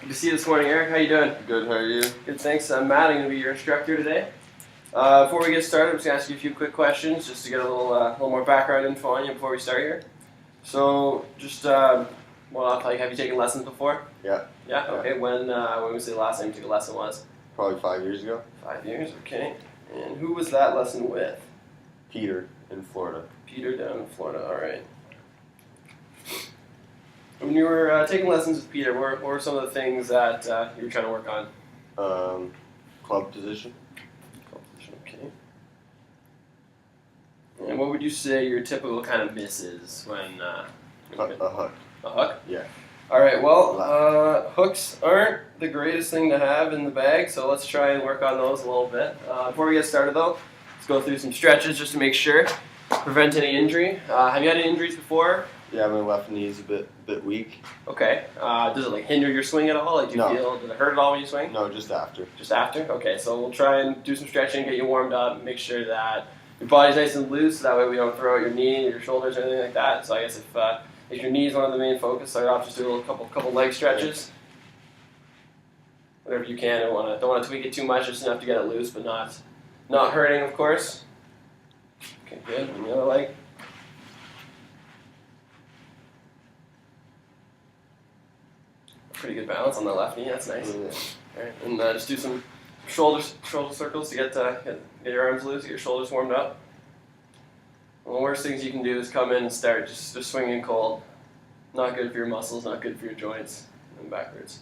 Good to see you this morning, Eric. How you doing? Good, how are you? Good, thanks. I'm Matt. I'm going to be your instructor today. Before we get started, I'm just going to ask you a few quick questions just to get a little more background info on you before we start here. So, have you taken lessons before? Yeah. Yeah? Okay. When was the last time you took a lesson was? Probably 5 years ago. 5 years, okay. And who was that lesson with? Peter in Florida. Peter down in Florida, alright. When you were taking lessons with Peter, what were some of the things that you were trying to work on? Club position. Club position, okay. And what would you say your typical kind of miss is when... A hook. A hook? Yeah. Alright, well, hooks aren't the greatest thing to have in the bag, so let's try and work on those a little bit. Before we get started though, let's go through some stretches just to make sure, prevent any injury. Have you had any injuries before? Yeah, my left knee is a bit weak. Okay. Does it hinder your swing at all? Does it hurt at all when you swing? No, just after. Just after? Okay, so we'll try and do some stretching, get you warmed up, make sure that your body's nice and loose, so that way we don't throw out your knee, your shoulders, or anything like that. So I guess if your knee is one of the main focus, start off just do a couple leg stretches. Whatever you can. Don't want to tweak it too much, just enough to get it loose, but not hurting, of course. Okay, good. And the other leg. Pretty good balance on the left knee. That's nice. Yeah. All right, and just do some shoulder circles to get your arms loose, get your shoulders warmed up. One of the worst things you can do is come in and start just swinging cold. Not good for your muscles, not good for your joints. And backwards.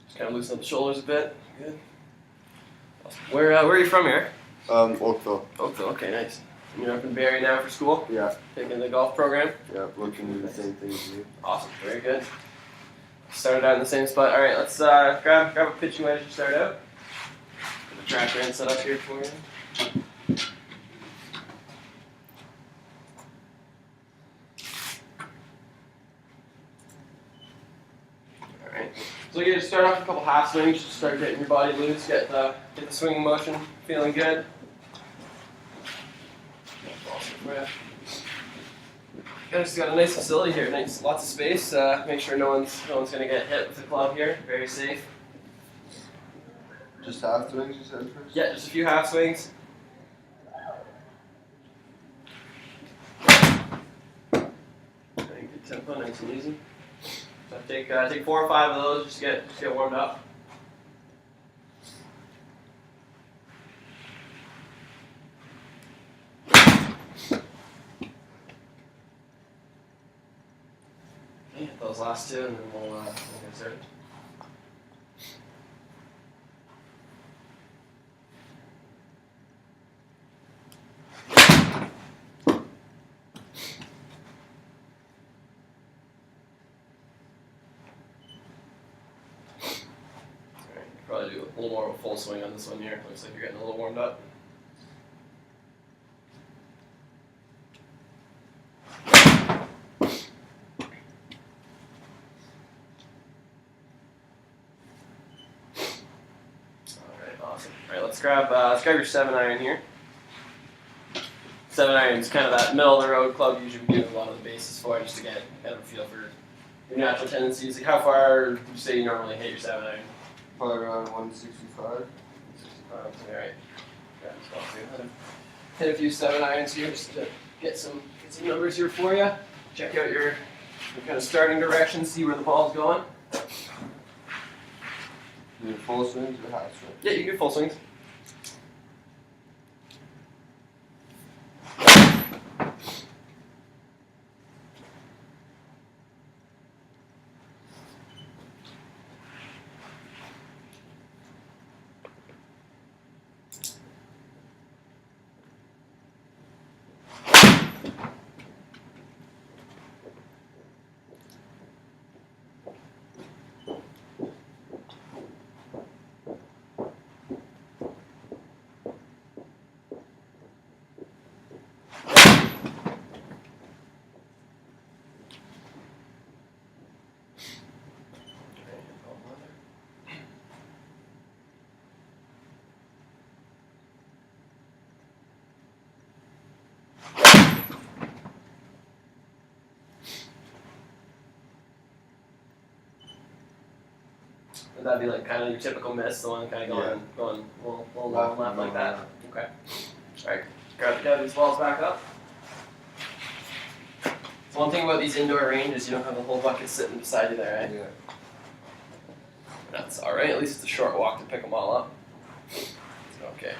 Just kind of loosen up the shoulders a bit. Good. Where are you from here? Oakville. Oakville. Okay, nice. And you're up in Barrie now for school? Yeah. Taking the golf program? Yeah, looking to do the same thing as you. Awesome, very good. Started out in the same spot. Alright, let's grab a pitching wedge to start out. Get the track band set up here for you. Alright, so you just start off with a couple half swings, just start getting your body loose, get the swinging motion feeling good. Just got a nice facility here, lots of space. Make sure no one's gonna get hit with the club here. Very safe. Just half swings, you said first? Yeah, just a few half swings. Good tempo, nice and easy. So take 4 or 5 of those just to get warmed up. Those last two, and then we'll get started. Alright, probably do a little more of a full swing on this one here. Looks like you're getting a little warmed up. Awesome. All right, let's grab your 7-iron here. 7-iron is kind of that middle of the road club you usually do a lot of the bases for, just to get kind of a feel for your natural tendencies. Like how far would you say you normally hit your 7-iron? Probably around 165. 165. All right. Hit a few 7-irons here just to get some numbers here for you. Check out your kind of starting direction, see where the ball's going. Do full swings or half swings? Yeah, you can do full swings. Would that be like kind of your typical miss, the one kind of going a little long left like that? Okay. All right. Grab these balls back up. So one thing about these indoor ranges, you don't have the whole bucket sitting beside you there, right? Yeah. That's all right. At least it's a short walk to pick them all up. Okay.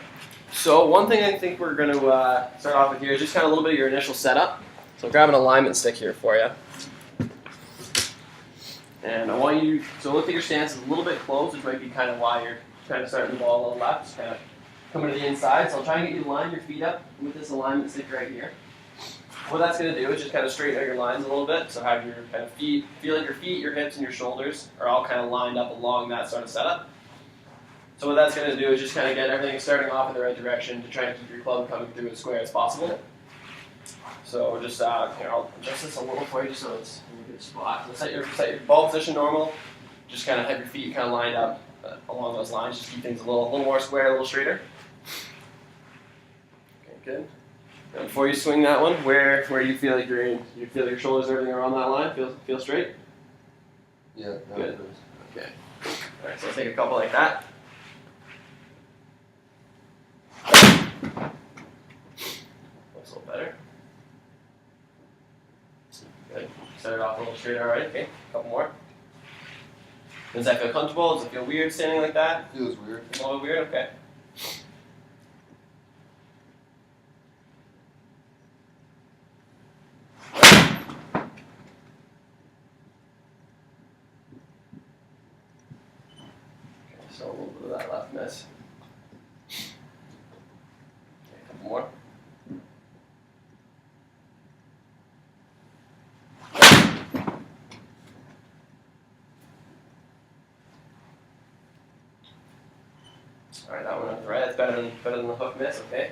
So one thing I think we're going to start off with here is just kind of a little bit of your initial setup. So grab an alignment stick here for you. And I want you to look at your stance a little bit close, which might be kind of why you're kind of starting the ball a little left. Just kind of coming to the inside. So I'll try and get you to line your feet up with this alignment stick right here. What that's going to do is just kind of straighten out your lines a little bit. So have your kind of feet, feel like your feet, your hips, and your shoulders are all kind of lined up along that sort of setup. So what that's going to do is just kind of get everything starting off in the right direction to try and keep your club coming through as square as possible. So just here, I'll adjust this a little for you just so it's in a good spot. So set your ball position normal. Just kind of have your feet kind of lined up along those lines. Just keep things a little more square, a little straighter. Okay, good. And before you swing that one, where do you feel like you're in? Do you feel like your shoulders, everything are on that line? Feel straight? Yeah. Good. Okay. All right. So I'll take a couple like that. Looks a little better. Good. Start it off a little straighter already. Okay. A couple more. Does that feel comfortable? Does it feel weird standing like that? Feels weird. A little weird. Okay. So a little bit of that left miss. Okay, a couple more. All right, that one on the right. That's better than the hook miss. Okay.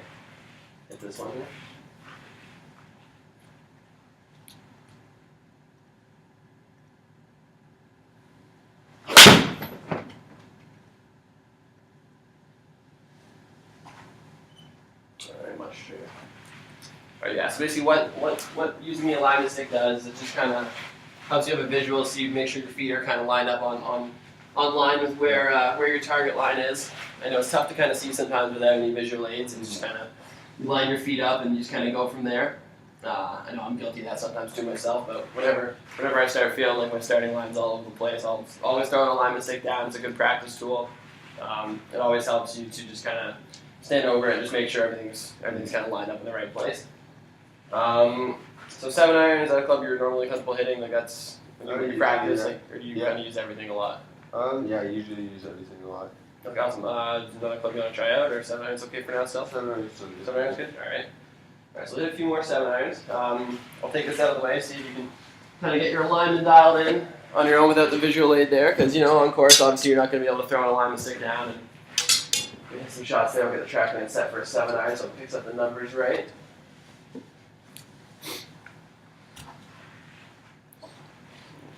Hit this one here. Very much straighter. All right, yeah. So basically, what using the alignment stick does is it just kind of helps you have a visual, so you make sure your feet are kind of lined up on line with where your target line is. I know it's tough to kind of see sometimes without any visual aids, and just kind of line your feet up and you just kind of go from there. I know I'm guilty of that sometimes too myself, but whenever I start feeling like my starting line's all over the place, I'll always throw an alignment stick down. It's a good practice tool. It always helps you to just kind of stand over it and just make sure everything's kind of lined up in the right place. So 7-iron, is that a club you're normally comfortable hitting? Like that's when you practice, like, or do you kind of use everything a lot? Yeah, I usually use everything a lot. Okay, awesome. Is another club you want to try out, or 7-iron's okay for now still? 7-iron's still good. 7-iron's good? Alright. Alright, so we'll hit a few more 7-irons. I'll take this out of the way, see if you can kind of get your alignment dialed in on your own without the visual aid there, because on course, obviously you're not going to be able to throw an alignment stick down and get some shots there. We'll get the TrackMan set for a 7-iron, so it picks up the numbers right.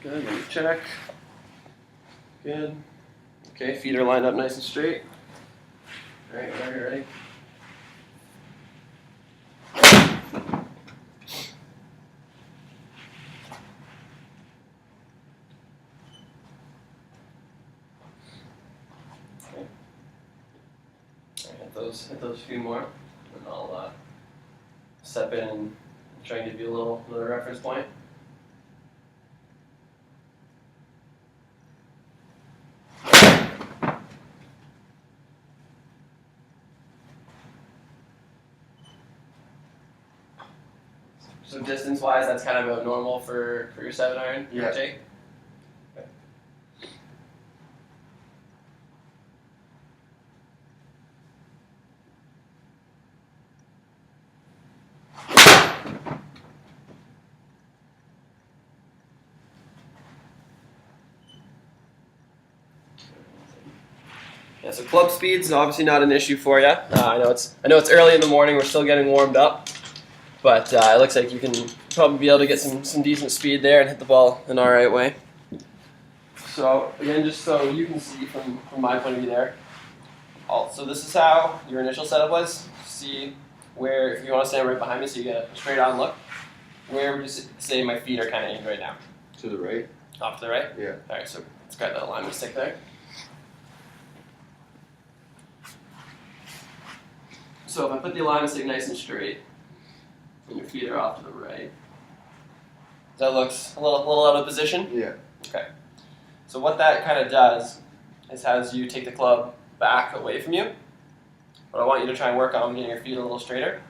Good, let me check. Good. Okay, feet are lined up nice and straight. Alright, whenever you're ready. Okay. Alright, hit those few more, and I'll step in and try and give you a little reference point. So distance-wise, that's kind of about normal for your 7-iron, Yeah. Jake? Okay. Yeah, so club speed's obviously not an issue for you. I know it's early in the morning. We're still getting warmed up. But it looks like you can probably be able to get some decent speed there and hit the ball an alright way. So again, just so you can see from my point of view there. So this is how your initial setup was. See where, if you want to stand right behind me so you get a straight on look, where would you say my feet are kind of aimed right now? To the right? Off to the right? Yeah. Alright, so let's grab that alignment stick there. So if I put the alignment stick nice and straight, and your feet are off to the right, that looks a little out of position? Yeah. Okay. So what that kind of does is has you take the club back away from you. What I want you to try and work on getting your feet a little straighter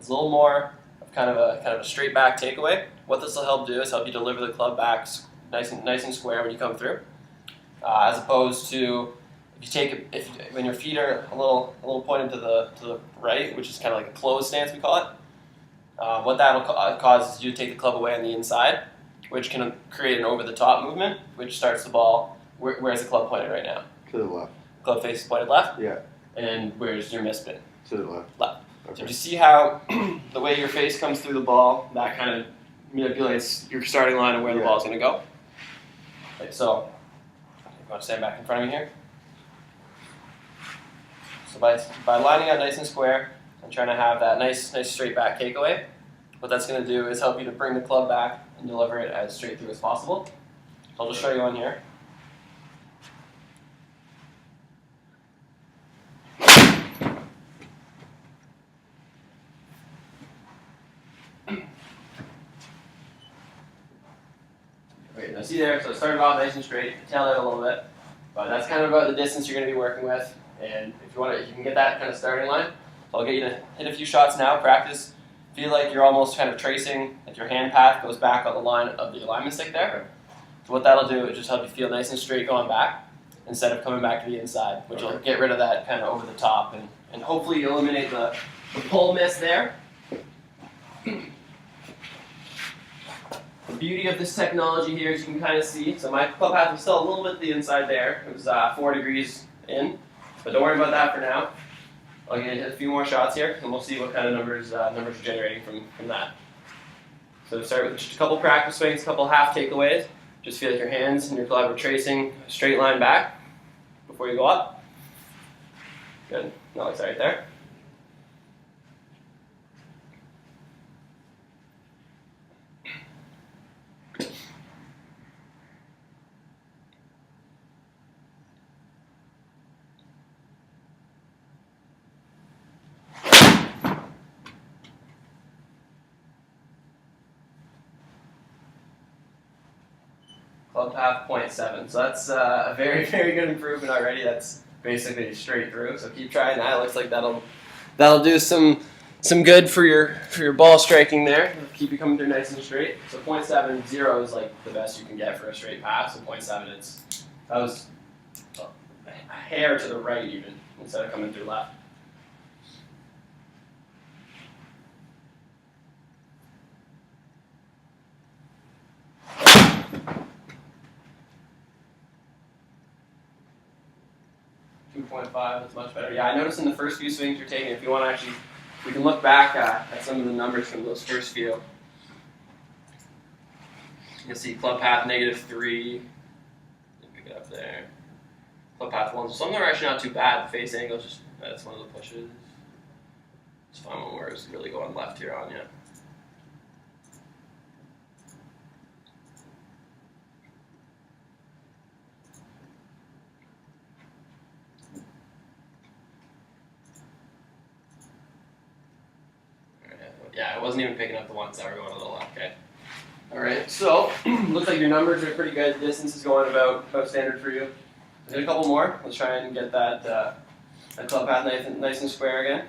is a little more of kind of a straight back takeaway. What this will help do is help you deliver the club back nice and square when you come through, as opposed to when your feet are a little pointed to the right, which is kind of like a closed stance we call it. What that'll cause is you to take the club away on the inside, which can create an over-the-top movement, which starts the ball. Where's the club pointed right now? To the left. Club face is pointed left? Yeah. And where's your miss spin? To the left. Left. Okay. So do you see how the way your face comes through the ball, that kind of manipulates your starting line and where the ball's going to go? Okay, so you want to stand back in front of me here? So by lining up nice and square and trying to have that nice straight back takeaway, what that's going to do is help you to bring the club back and deliver it as straight through as possible. So I'll just show you on here. Great, now see there, so it started off nice and straight, tailed out a little bit, but that's kind of about the distance you're going to be working with, and if you want to, you can get that kind of starting line. So I'll get you to hit a few shots now, practice, feel like you're almost kind of tracing, like your hand path goes back on the line of the alignment stick there. So what that'll do is just help you feel nice and straight going back, instead of coming back to the inside, which will get rid of that kind of over the top, and hopefully eliminate the pull miss there. The beauty of this technology here is you can kind of see, so my club path was still a little bit to the inside there. It was 4 degrees in, but don't worry about that for now. I'll get a few more shots here, and we'll see what kind of numbers are generating from that. So start with just a couple practice swings, a couple half takeaways. Just feel like your hands and your club are tracing a straight line back before you go up. Good. That looks right there. Club path 0.7, so that's a very, very good improvement already. That's basically straight through. So keep trying that. It looks like that'll do some good for your ball striking there. It'll keep you coming through nice and straight. So 0.7, 0 is like the best you can get for a straight pass. So 0.7, that was a hair to the right even instead of coming through left. That's much better. Yeah, I noticed in the first few swings you're taking, if you want to actually, we can look back at some of the numbers from those first few. You'll see club path -3. Pick it up there. Club path 1. So some of them are actually not too bad. The face angle, just that's one of the pushes. It's fine when we're really going left here on you. Yeah, I wasn't even picking up the ones that were going a little left. Okay. All right. So looks like your numbers are pretty good. Distance is going about standard for you. Hit a couple more. Let's try and get that club path nice and square again.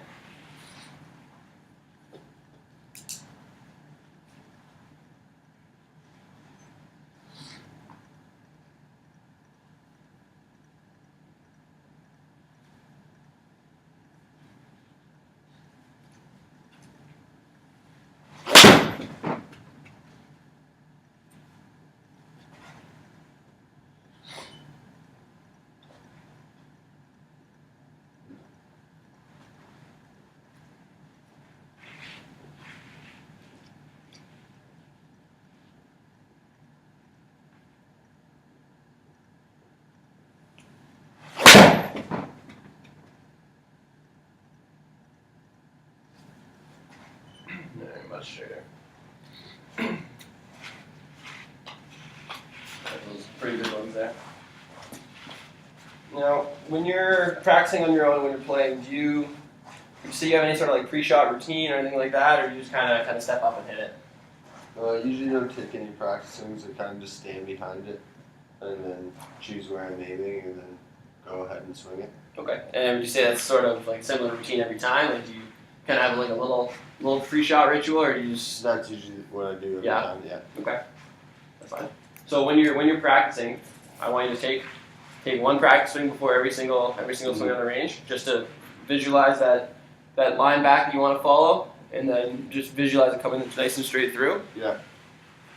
Very much straighter. Those pretty good ones there. Now, when you're practicing on your own, when you're playing, do you you have any sort of like pre-shot routine or anything like that, or you just kind of step up and hit it? I usually don't take any practice swings. I kind of just stand behind it, and then choose where I'm aiming, and then go ahead and swing it. Okay. And would you say that's sort of like similar routine every time? Like, do you kind of have like a little pre-shot ritual, or do you just? That's usually what I do every time. Yeah. Okay. That's fine. So when you're practicing, I want you to take one practice swing before every single swing on the range, just to visualize that line back that you want to follow, and then just visualize it coming nice and straight through. Yeah.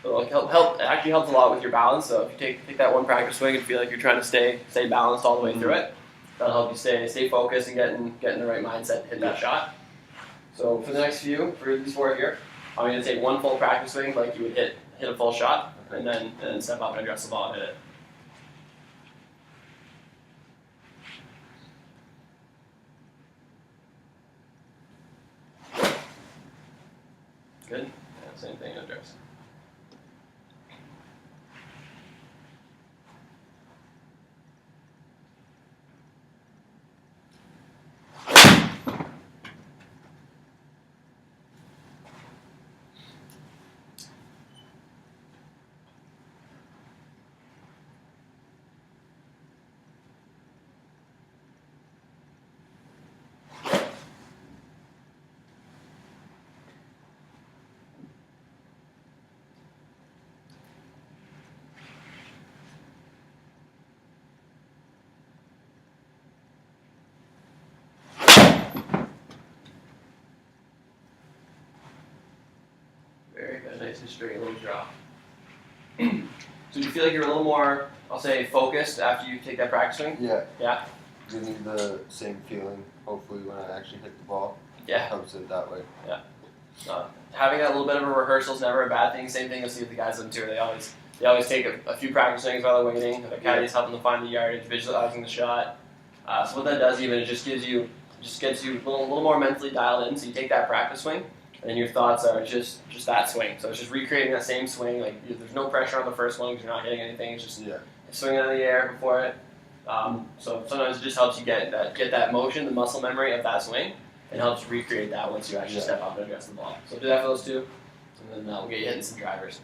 So it actually helps a lot with your balance. So if you take that one practice swing and feel like you're trying to stay balanced all the way through it, that'll help you stay focused and get in the right mindset to hit that shot. So for the next few, for these 4 here, I'm going to take one full practice swing like you would hit a full shot, and then step up and address the ball and hit it. Good. Yeah, same thing, address. Very good, nice and straight, little drop. So do you feel like you're a little more, I'll say, focused after you take that practice swing? Yeah. Yeah? Give me the same feeling, hopefully, when I actually hit the ball. Yeah. Helps it that way. Yeah. Having that little bit of a rehearsal is never a bad thing. Same thing you'll see with the guys on tour. They always take a few practice swings while they're waiting. The caddy's helping them find the yardage, visualizing the shot. So what that does even, it just gets you a little more mentally dialed in. So you take that practice swing, and your thoughts are just that swing. So it's just recreating that same swing. Like there's no pressure on the first one because you're not hitting anything. It's just swinging in the air before it. So sometimes it just helps you get that motion, the muscle memory of that swing, and helps recreate that once you actually step up and address the ball. So do that for those two, and then we'll get you hitting some drivers.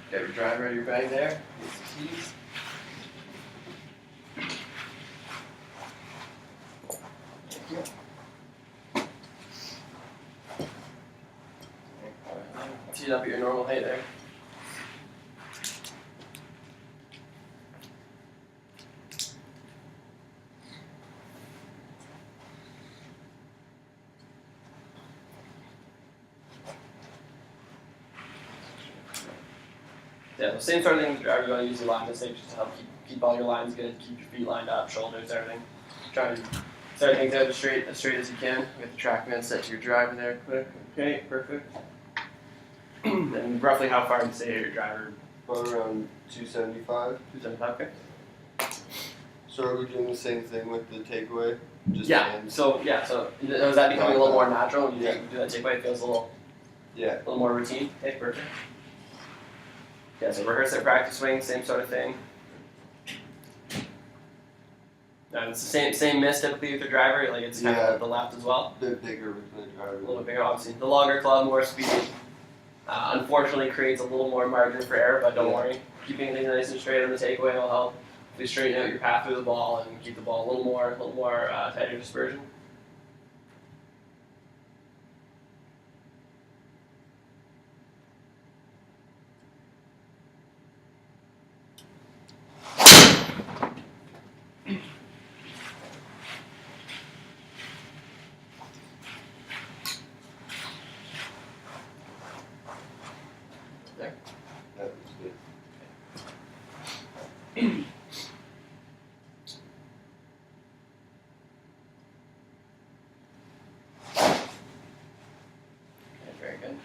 Get your driver out of your bag there. Get some keys. Thank you. Tee it up at your normal height there. Yeah, the same sort of thing with the driver. You want to use the line mistake just to help keep all your lines good, keep your feet lined up, shoulders, everything. Try to start things out as straight as you can. Get the TrackMan set to your driver there quick. Okay, perfect. And roughly how far do you say your driver? About around 275. 275, okay. So are we doing the same thing with the takeaway? Just Yeah. hands? So is that becoming a little more natural when you do that takeaway? It feels a little more routine. Okay, perfect. Yeah, so rehearse that practice swing, same sort of thing. Now it's the same miss typically with your driver, like it's kind of the left as well. A bit bigger with the driver. A little bit bigger, obviously. The longer club, more speed. Unfortunately, creates a little more margin for error, but don't worry. Keeping things nice and straight on the takeaway will help. If you straighten out your path through the ball and keep the ball a little more tighter dispersion. Very good.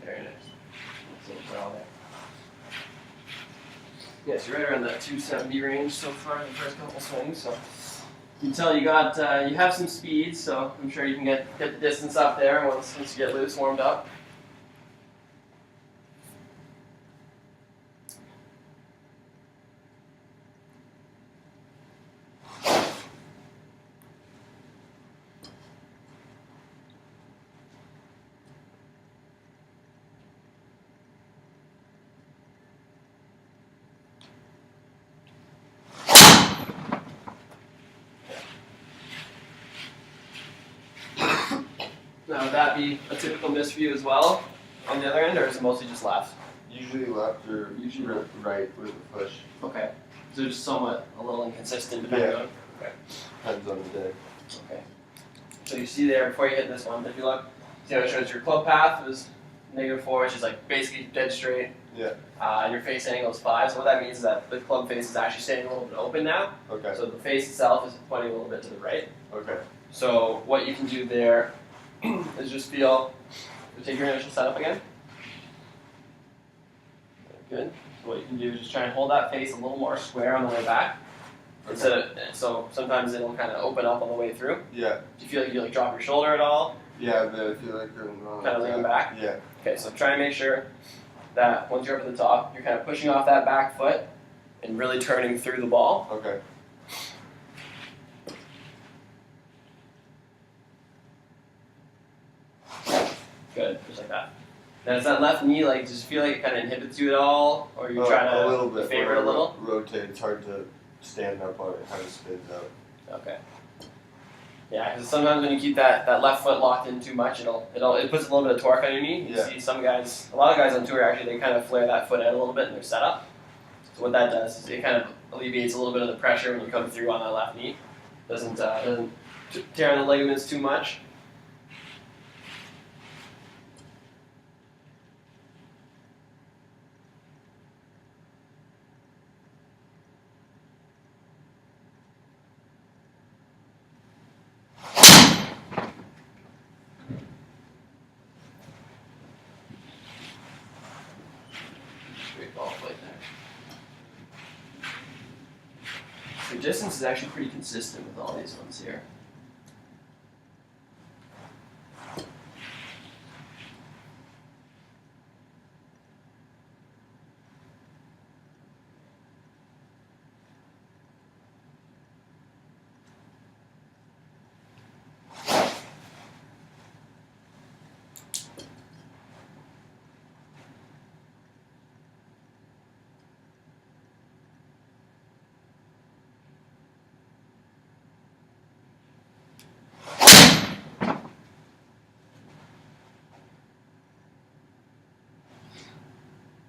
Very nice. That's a little well there. Yeah, so you're right around that 270 range so far in the first couple swings. So you can tell you have some speed, so I'm sure you can get the distance up there once you get loose, warmed up. Now, would that be a typical miss for you as well on the other end, or is it mostly just left? Usually left or Usually right with a push. Okay. So just somewhat a little inconsistent depending on. Okay. Depends on the day. Okay. So you see there before you hit this one, if you look, see how it shows your club path was -4, which is like basically dead straight. Yeah. And your face angle is 5. So what that means is that the club face is actually staying a little bit open now. Okay. So the face itself is pointing a little bit to the right. Okay. So what you can do there is just feel, take your initial setup again. Good. So what you can do is just try and hold that face a little more square on the way back. Okay. Instead of, so sometimes it'll kind of open up on the way through. Yeah. Do you feel like you like drop your shoulder at all? Yeah, but I feel like I'm Kind of leaning back? Yeah. Okay, so try and make sure that once you're up at the top, you're kind of pushing off that back foot and really turning through the ball. Okay. Good, just like that. Now does that left knee like just feel like it kind of inhibits you at all, or you try a to little bit. favor it a little? Rotate. It's hard to stand up on it. It kind of spins out. Okay. Yeah, because sometimes when you keep that left foot locked in too much, it puts a little bit of torque on your knee. You Yeah. see some guys, a lot of guys on tour actually, they kind of flare that foot out a little bit in their setup. So what that does is it kind of alleviates a little bit of the pressure when you come through on that left knee. Doesn't tear on the ligaments too much. Great ball flight there. The distance is actually pretty consistent with all these ones here.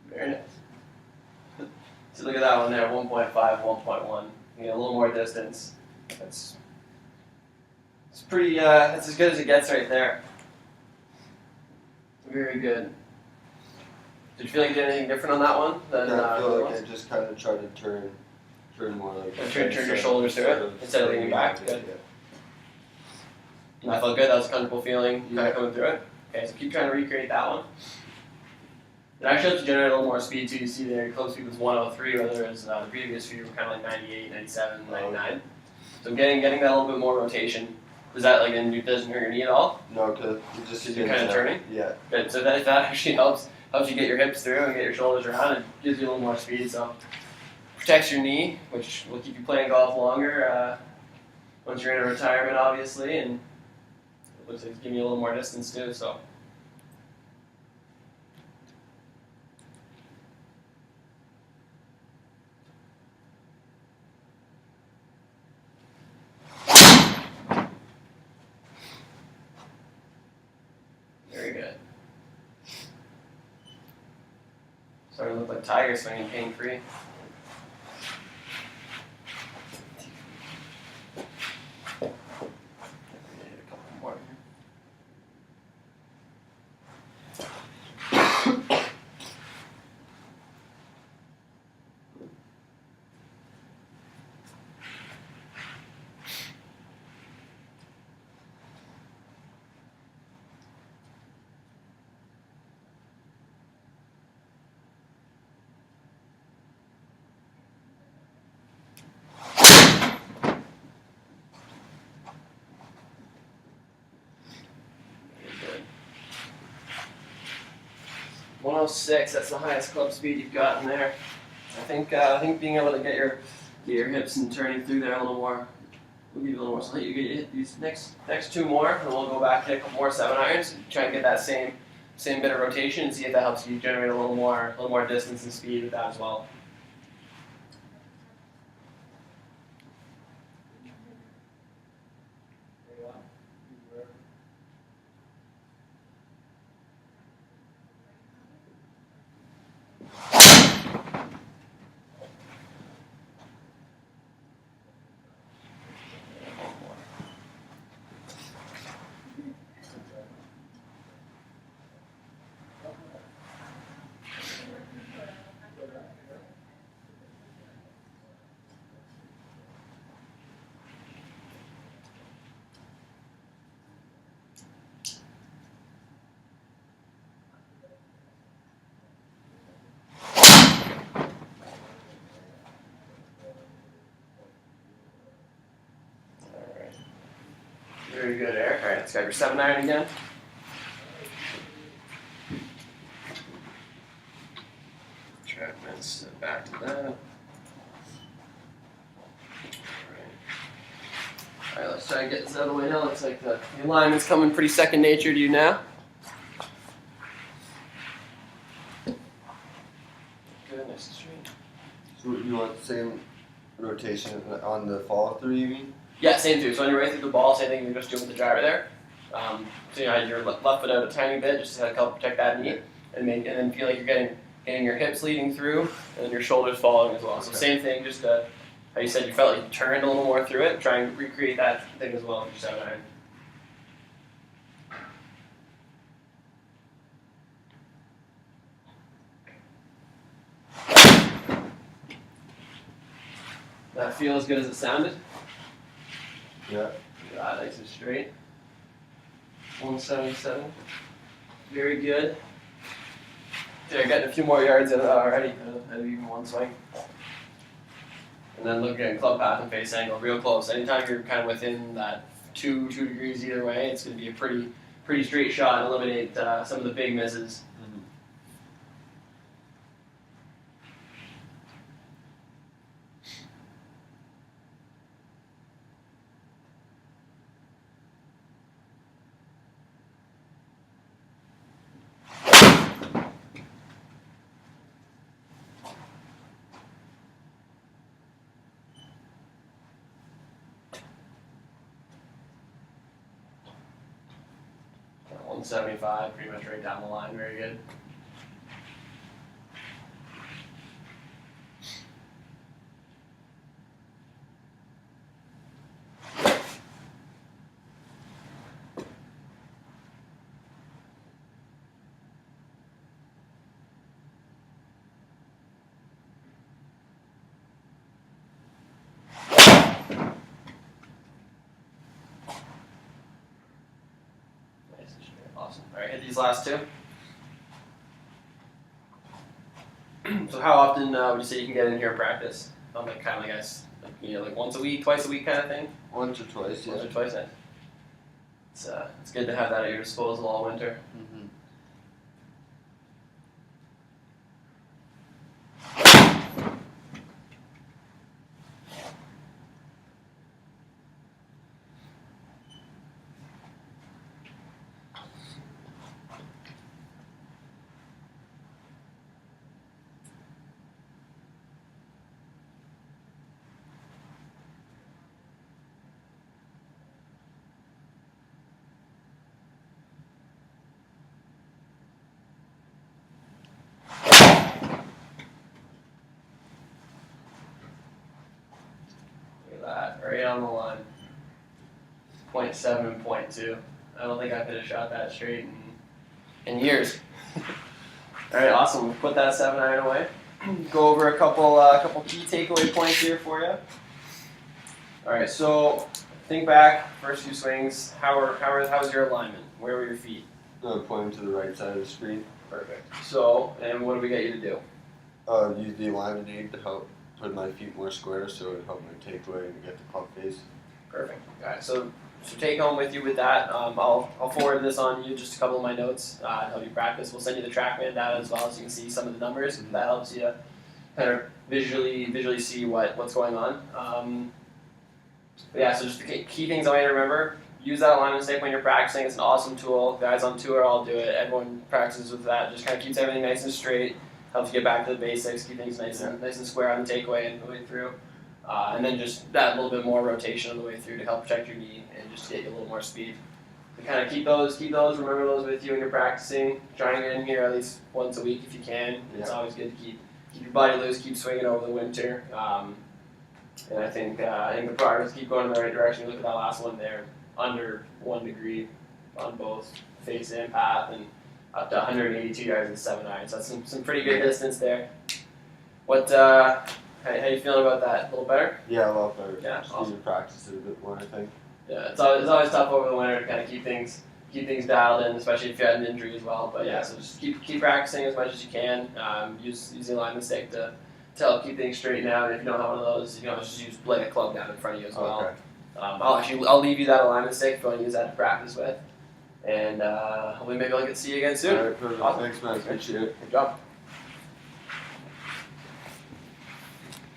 Very nice. So look at that one there, 1.5, 1.1. You get a little more distance. It's pretty, that's as good as it gets right there. Very good. Did you feel like you did anything different on that one? Than, I feel the like I ones? just kind of try to turn more like. Turn your shoulders through it instead of leaning back. Good. Yeah. And that felt good. That was a comfortable feeling kind Yeah. of coming through it. Okay, so keep trying to recreate that one. It actually helps you generate a little more speed too. You see there, your close speed was 103, whereas the previous few were kind of like 98, 97, 99. So getting that a little bit more rotation. Does that doesn't hurt your knee at all? No, because it just. Because you're kind of turning? Yeah. Good. So if that actually helps you get your hips through and get your shoulders around, it gives you a little more speed. So protects your knee, which will keep you playing golf longer once you're in a retirement, obviously, and it looks like it's giving you a little more distance too. So. Very good. Starting to look like Tiger swinging pain free. A couple more here. Good. 106. That's the highest club speed you've gotten there. I think being able to get your hips and turning through there a little more will give you a little more. So let you get these next two more, and we'll go back, hit a couple more 7-irons, and try and get that same bit of rotation, and see if that helps you generate a little more distance and speed with that as well. Very good, Eric. All right, let's grab your 7-iron again. Trapman's back to that. All right, let's try and get this out of the way now. Looks like the alignment's coming pretty second nature to you now. Good, nice and straight. So you want the same rotation on the follow through, you mean? Yeah, same too. So on your way through the ball, same thing you're just doing with the driver there. So you know, your left foot out a tiny bit, just to help protect that knee, and then feel like you're getting your hips leading through, and then your shoulders following as well. So same thing, just how you said you felt like you turned a little more through it. Try and recreate that thing as well with your 7-iron. That feel as good as it sounded? Yeah. Nice and straight. 177. Very good. Yeah, getting a few more yards out of that already, out of even one swing. And then looking at club path and face angle, real close. Anytime you're kind of within that 2 degrees either way, it's going to be a pretty straight shot and eliminate some of the big misses. 175, pretty much right down the line. Very good. Awesome. All right, hit these last two. So how often would you say you can get in here and practice? Like kind of like guys, like once a week, twice a week kind of thing? Once or twice, yeah. Once or twice, nice. It's good to have that at your disposal all winter. Mm-hmm. on the line. 0.7 and 0.2. I don't think I've hit a shot that straight in years. All right, awesome. We'll put that 7-iron away. Go over a couple key takeaway points here for you. All right, so think back, first few swings. How was your alignment? Where were your feet? Pointing to the right side of the screen. Perfect. So, and what do we get you to do? Use the alignment aid to help put my feet more square, so it would help my takeaway and get the club face. Perfect. All right, so take home with you with that. I'll forward this on you, just a couple of my notes to help you practice. We'll send you the TrackMan data as well, so you can see some of the numbers. That helps you kind of visually see what's going on. But yeah, so just the key things I want you to remember. Use that alignment stick when you're practicing. It's an awesome tool. Guys on tour all do it. Everyone practices with that. Just kind of keeps everything nice and straight. Helps you get back to the basics. Keep things nice and square on the takeaway and the way through. And then just that little bit more rotation on the way through to help protect your knee and just get you a little more speed. So kind of keep those, remember those with you when you're practicing. Try and get in here at least once a week if you can. It's always good to keep your body loose, keep swinging over the winter. And I think the progress keep going in the right direction. Look at that last one there, under 1 degree on both face and path, and up to 182 yards and 7-iron. So that's some pretty good distance there. How you feeling about that? A little better? Yeah, a lot better. Yeah, just awesome. need to practice it a bit more, I think. Yeah, it's always tough over the winter to kind of keep things dialed in, especially if you had an injury as well. But yeah, so just keep practicing as much as you can. Use the alignment stick to help keep things straightened out. If you don't have one of those, you can always just lay a club down in front of you as well. Okay. I'll leave you that alignment stick if you want to use that to practice with. And hopefully maybe I'll get to see you again soon. All right, perfect. Awesome. Thanks, man. Appreciate it. Good job.